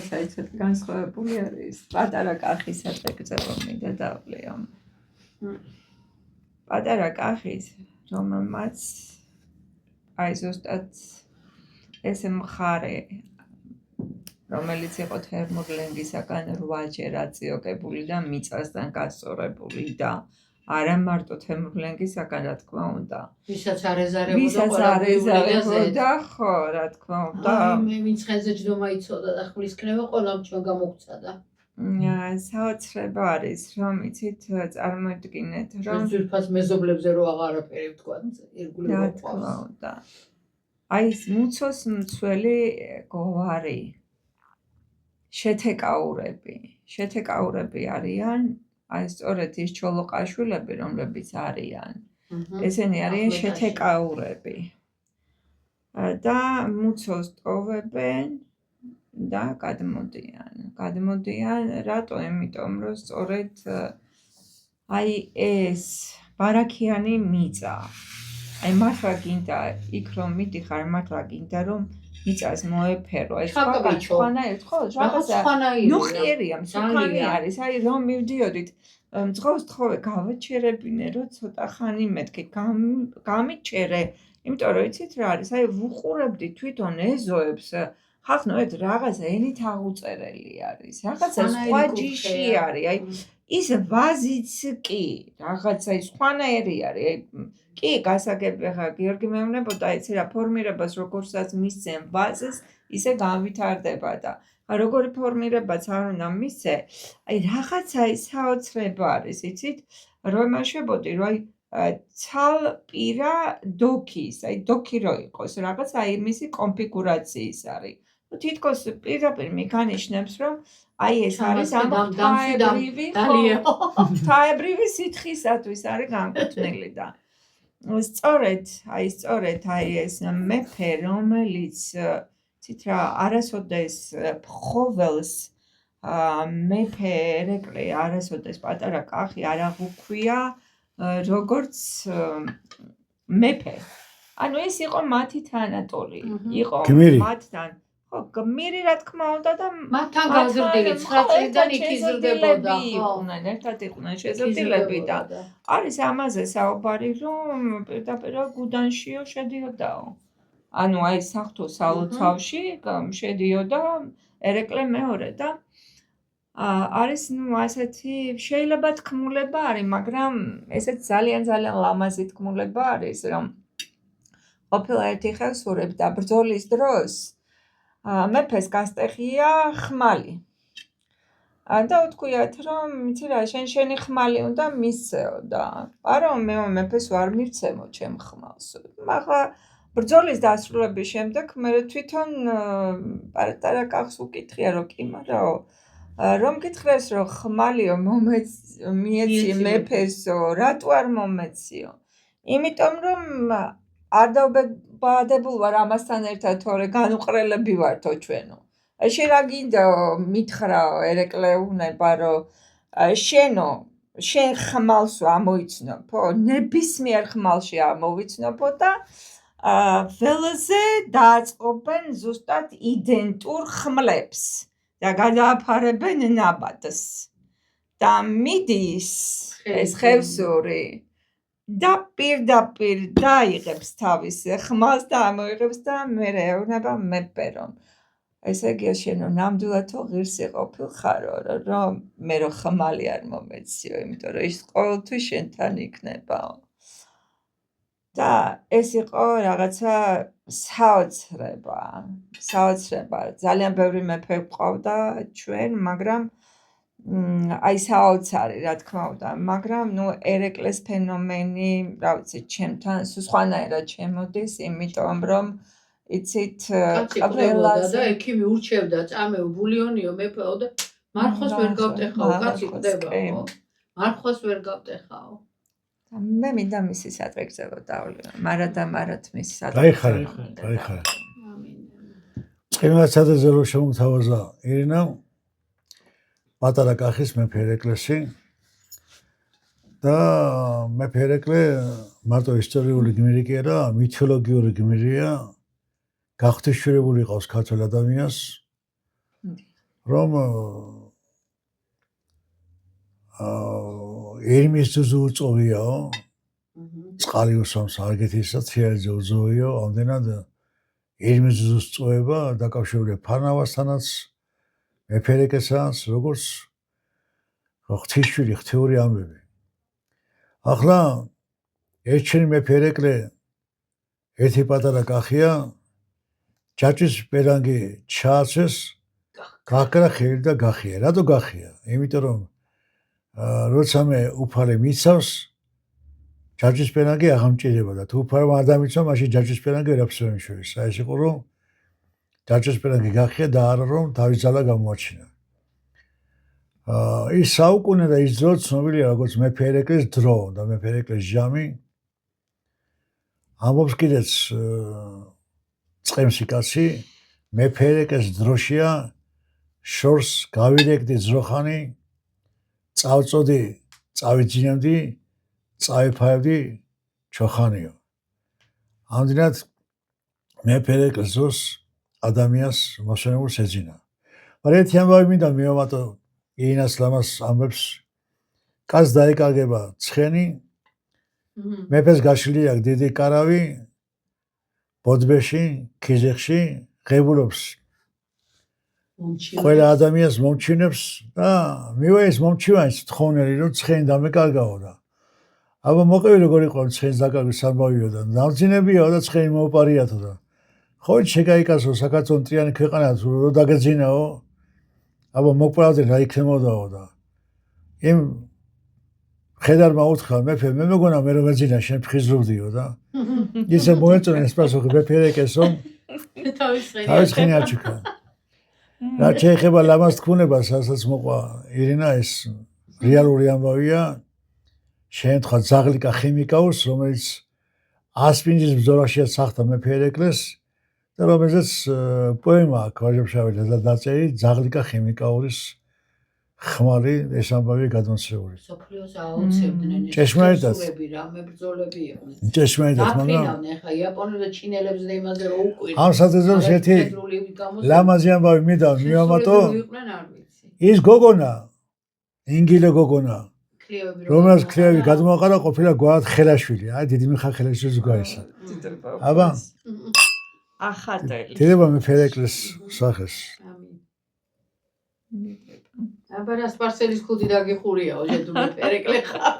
საერთოდ განსხვავებული არის პატარა კახის ატეკწება მინდა დავლიო. პატარა კახის რომელმაც აი ზუსტად ეს მხარე რომელიც იყო თერმოგლენგისაგან 8-ჯერ აწიოკებული და მიწასთან გასწორებული და არა მარტო თერმოგლენგისაგან რა თქმა უნდა ვისაც არ ეზარებოდა ხო რა თქმა უნდა მე ვინც ხელზე ჯდომა იცოდა და ხმლის ქნება ყველამ ჩვენ გამოგცადა საოცრება არის რომ იცით წარმოიდგინეთ რომ ძირფას მეზობლებზე რო აღარაფერი ვთქვა ირგვლივ ყავს აი ეს მუცოს მცველი გოვარი შეთეკაურები არიან აი სწორედ ის ჩოლოყაშვილები რომლებიც არიან ესენი არიან შეთეკაურები და მუცოს ტოვებენ და გადმოდიან რატო იმიტომ რომ სწორედ აი ეს ბარაქიანი მიწა აი მართლა გინდა იქ რომ მიდიხარ მართლა გინდა რომ მიწას მოეფერო ეს სხვანაირად ხო რაღაცა ნუხიერია მსუქანი არის აი რომ მივდიოდით მძღოლს თხოვე გავაჩერებინე რომ ცოტა ხანი მეთქი გამიჩერე იმიტომ რომ იცით რა არის აი ვუყურებდი თვითონ ეზოებს ხახნო ეს რაღაცა ენით აღუწერელი არის რაღაცა სხვა ჯიში არის აი ის ვაზიც კი რაღაცა ის სხვანაირი არის აი კი გასაგები ხა გიორგი მეუბნებოდა იცი რა ფორმირებას როგორცაც მისცენ ვაზს ისე განვითარდება და როგორი ფორმირებაც არ უნდა მისცე აი რაღაცა ის საოცრება არის იცით რომ იმაშებოდი რომ აი ცალპირა დოქის აი დოქი რო იყოს რაღაც აი მისი კონფიგურაციის არის თითქოს პირდაპირ მიგანიშნებს რომ აი ეს არის ამ თაებრივი სითხისათვის არის განკუთვნილი და სწორედ აი ეს მეფე რომელიც ცით რა არასოდეს ფხოველს მეფე ერეკლე არასოდეს პატარა კახი არ აღუქვია როგორც მეფე ანუ ეს იყო მათი თანატოლი იყო მათთან ხო გმირი რა თქმა უნდა და მათთან გაზრდილი 9 წლიდან იქ იზრდებოდა ერთად იყვნენ შეზრდილები და არის ამაზე საუბარი რომ პირდაპირ გუდანშიო შედიოდაო ანუ აი საღვთო სალოცავში შედიოდა ერეკლე მეორე და არის ნუ ასეთი შეიძლება თქმულება არის მაგრამ ესეც ძალიან ლამაზი თქმულება არის რომ ყოფილა ერთი ხევსურები და ბრძოლის დროს მეფეს გასტეხია ხმალი და უთქვიათ რომ იცი რა შენი ხმალი უნდა მისცეო და არა მეფეს ვარ მივცემო ჩემ ხმალს მაგრამ ბრძოლის დასრულების შემდეგ მე თვითონ პატარა კახს უკითხია რომ კი მარაო რომ გითხრეს რომ ხმალიო მიეცი მეფესო რატო არ მომეციო იმიტომ რომ არ დავბადებულ ვარ ამასთან ერთად თორე განუყრელები ვართო ჩვენო შენ რა გინდა მითხრაო ერეკლე უნება რომ შენ ხმალს ამოიცნობო ნებისმიერ ხმალში ამოვიცნობო და ველზე დააწყობენ ზუსტად იდენტურ ხმლებს და გადააფარებენ ნაბადს და მიდის ეს ხევსური და პირდაპირ დაიღებს თავის ხმალს და ამოიღებს და მე ეუბნება მეფე რომ ესე იგი შენო ნამდვილადო ღირსი ყოფილხარო რომ მე რო ხმალი არ მომეციო იმიტომ რომ ის ყოველთვის შენთან იქნებაო და ეს იყო რაღაცა საოცრება ძალიან ბევრი მეფე გვყავდა ჩვენ მაგრამ აი საოცარი რა თქმა უნდა მაგრამ ნუ ერეკლეს ფენომენი რა ვიცი ჩემთან სხვანაირად შემოდის იმიტომ რომ იცით ყველას და ექიმი ურჩევდა წამეო ბულიონიო მეფეო და მარხოს ვერ გავტეხაო კაცი ყდებაო მარხოს ვერ გავტეხაო მე მინდა მისი სატვირთებო დავლი მარადამარად მისი გაიხარა წინასწარზე რო შემოთავაზა ირინა პატარა კახის მეფე ერეკლესი და მეფე ერეკლე მარტო ისტორიული გმირი კი არა მითოლოგიური გმირია გაღვთისმშობელი ყავს ქართველ ადამიანს რომ ერმის ძუძუ უწოვიაო წყალი უსვამს არგეთისა თიარძე უზოვიო ამდენად ერმის ძუძუს წოვება დაკავშირებულია ფარნავასთანაც მეფერეკესაც როგორც ღვთისშვილი ღვთიური ამბები ახლა ერთჩენი მეფერეკლე ერთი პატარა კახია ჯაჭვის პერანგი ჩააცეს გაქრა ხელი და გახია რატო გახია იმიტომ რომ როცა მე უფალე მიცავს ჯაჭვის პერანგი აღამჭირება და თუ უფალმა არ დამიცვა მაშინ ჯაჭვის პერანგი ვერაფერს ვერ მიშველის აი ეს იყო რომ ჯაჭვის პერანგი გახია და არა რომ თავის ძალა გამოაჩინა ის საუკუნე და ის დრო ცნობილია როგორც მეფერეკლეს დრო და მეფერეკლეს ჟამი ამბობს კიდეც წყემსი კაცი მეფერეკეს დროშია შორს გავირეკდი ძროხანი წავწოდი წავიძინებდი წავიფაებდი ჩოხანიო ამდენად მეფერეკეს დროს ადამიანს მოსვენებულს ეძინა მაგრამ ერთი ამბავი მინდა მივამატო ირინას ლამას ამბებს კაც დაიკარგება ცხენი მეფეს გაშლილი აქვს დიდი კარავი ბოდბეში ქიზეხში ღებულობს ყველა ადამიანს მომჩინებს და მივა ეს მომჩივანს თხოვნელი რომ ცხენი დამეკარგაო და აბა მოყევი როგორ იყო ცხენს დაკარგვის ამბავიო და დამძინებიაო და ცხენი მოუპარიათო და ხო შეგაიკასო საქართველოს მტრიანი ქვეყანა რომ დაგეძინაო აბა მოპრავდნენ რა იქნებოდაო და იმ ხედარმა უთხრა მეფე მე მეგონა მე რომ ეძინა შენ ფხიზლობდიო და ისე მოეწონა ეს პასუხი მეფერეკეს რომ თავის ხენი აჩუქა რა შეეხება ლამას თქმულებას რასაც მოყვა ირინა ეს რეალური ამბავია შეემთხვა ზაღლიკა ხიმიკაურს რომელიც ასპინძის ბრძოლაშიაც სახთა მეფერეკლეს და რომელზეც პოემა აქვს ვაჟა-ფშაველა და დაწერი ზაღლიკა ხიმიკაურის ხმალი ეს ამბავი გადმოცემული. სოფლიოს აუცებდნენ ეს ჭეშმარიტად რა მებრძოლები იყვნენ. ჭეშმარიტად მაგრამ აფრინავდნენ ხა იაპონელს და ჩინელებს და იმაზე რომ უყვირ. ამ საძებელს ერთი ლამაზი ამბავი მინდა მივამატო. ის გოგონა ინგილე გოგონა რომელს ქლიავი გადმოაყარა ყოფილა გვარად ხელაშვილი. აი დიდი მიხა ხელაშვილის გვარისა. აბა ახატელი. დედა მეფერეკლეს სახეს. აბა რა სპარსელის ხუდი დაგიხურიაო, შენ თუ მეფერეკლე ხარ.